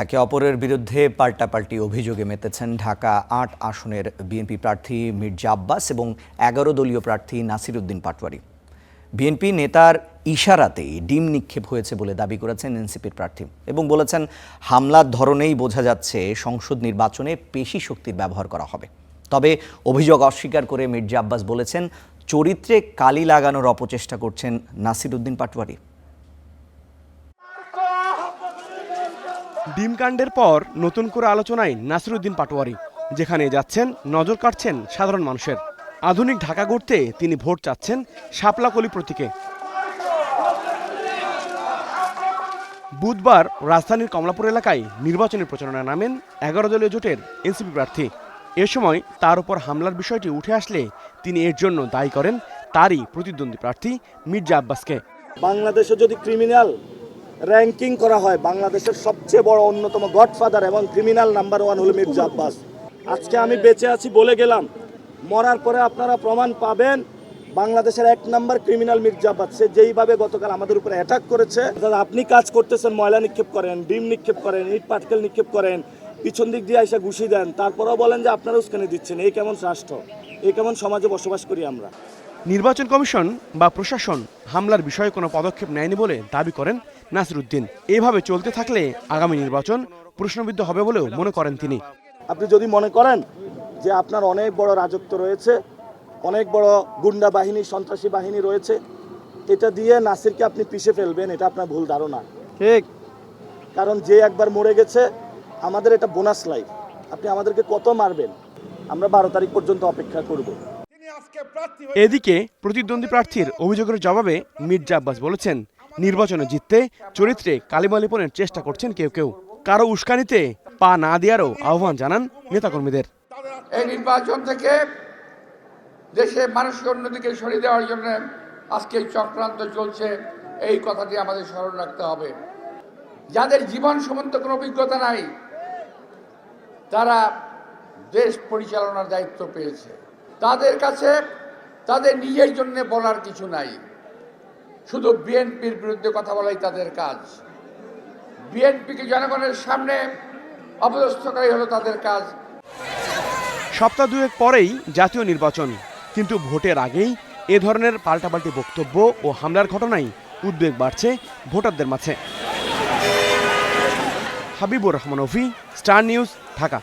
একে অপরের বিরুদ্ধে পাল্টাপাল্টি অভিযোগে মেতেছেন ঢাকা ৮ আসনের বিএনপি প্রার্থী মির্জা আব্বাস এবং ১১ দলীয় প্রার্থী নাসির উদ্দিন পাটোয়ারি। বিএনপি নেতার ইশারাতেই ডিম নিক্ষেপ হয়েছে বলে দাবি করেছেন এনসিপির প্রার্থী এবং বলেছেন হামলার ধরনেই বোঝা যাচ্ছে সংসদ নির্বাচনে পেশি শক্তির ব্যবহার করা হবে। তবে অভিযোগ অস্বীকার করে মির্জা আব্বাস বলেছেন চরিত্রে কালি লাগানোর অপচেষ্টা করছেন নাসির উদ্দিন পাটোয়ারি। ডিমকাণ্ডের পর নতুন করে আলোচনায় নাসির উদ্দিন পাটোয়ারি, যেখানে যাচ্ছেন নজর কাটছেন সাধারণ মানুষের। আধুনিক ঢাকা গড়তে তিনি ভোট চাচ্ছেন শাপলাকলি প্রতীকে। বুধবার রাজধানীর কমলাপুর এলাকায় নির্বাচনী প্রচারণায় নামেন ১১ দলীয় জোটের এনসিপি প্রার্থী। এ সময় তার উপর হামলার বিষয়টি উঠে আসলে তিনি এর জন্য দায়ী করেন তারই প্রতিদ্বন্দ্বী প্রার্থী মির্জা আব্বাসকে। বাংলাদেশে যদি ক্রিমিনাল র্যাঙ্কিং করা হয়, বাংলাদেশের সবচেয়ে বড় অন্যতম গডফাদার এবং ক্রিমিনাল নাম্বার 1 হলো মির্জা আব্বাস। আজকে আমি বেঁচে আছি বলে গেলাম, মরার পরে আপনারা প্রমাণ পাবেন বাংলাদেশের 1 নাম্বার ক্রিমিনাল মির্জা আব্বাস। সে যেইভাবে গতকাল আমাদের উপরে অ্যাটাক করেছে, আপনি কাজ করতেছেন, ময়লা নিক্ষেপ করেন, ডিম নিক্ষেপ করেন, ইট পাটকেল নিক্ষেপ করেন, পিছন দিক দিয়ে এসে ঘুষি দেন, তারপরেও বলেন যে আপনারা উস্কানি দিচ্ছেন। এই কেমন রাষ্ট্র, এই কেমন সমাজে বসবাস করি আমরা? নির্বাচন কমিশন বা প্রশাসন হামলার বিষয়ে কোনো পদক্ষেপ নেয়নি বলে দাবি করেন নাসির উদ্দিন। এভাবে চলতে থাকলে আগামী নির্বাচন প্রশ্নবিদ্ধ হবে বলেও মনে করেন তিনি। আপনি যদি মনে করেন যে আপনার অনেক বড় রাজত্ব রয়েছে, অনেক বড় গুন্ডা বাহিনী, সন্ত্রাসী বাহিনী রয়েছে, এটা দিয়ে নাসিরকে আপনি পিষে ফেলবেন, এটা আপনার ভুল ধারণা। ঠিক, কারণ যে একবার মরে গেছে, আমাদের এটা বোনাস লাইফ। আপনি আমাদেরকে কত মারবেন, আমরা 12 তারিখ পর্যন্ত অপেক্ষা করব। এদিকে প্রতিদ্বন্দ্বী প্রার্থীর অভিযোগের জবাবে মির্জা আব্বাস বলেছেন নির্বাচনে জিততে চরিত্রে কালিমালিপনের চেষ্টা করছেন কেউ কেউ। কারো উস্কানিতে পা না দেওয়ারও আহ্বান জানান নেতাকর্মীদের। এই নির্বাচন থেকে দেশের মানুষকে অন্যদিকে সরিয়ে দেওয়ার জন্য আজকে এই চক্রান্ত চলছে, এই কথাটি আমাদের স্মরণ রাখতে হবে। যাদের জীবন সম্বন্ধে কোনো অভিজ্ঞতা নাই, তারা দেশ পরিচালনার দায়িত্ব পেয়েছে, তাদের কাছে তাদের নিজের জন্য বলার কিছু নাই, শুধু বিএনপির বিরুদ্ধে কথা বলাই তাদের কাজ। বিএনপিকে জনগণের সামনে অপদস্থ করাই হলো তাদের কাজ। সপ্তাহ দুয়েক পরেই জাতীয় নির্বাচন, কিন্তু ভোটের আগেই এ ধরনের পাল্টাপাল্টি বক্তব্য ও হামলার ঘটনায় উদ্বেগ বাড়ছে ভোটারদের মাঝে। হাবিবুর রহমান অফি, স্টার নিউজ, ঢাকা।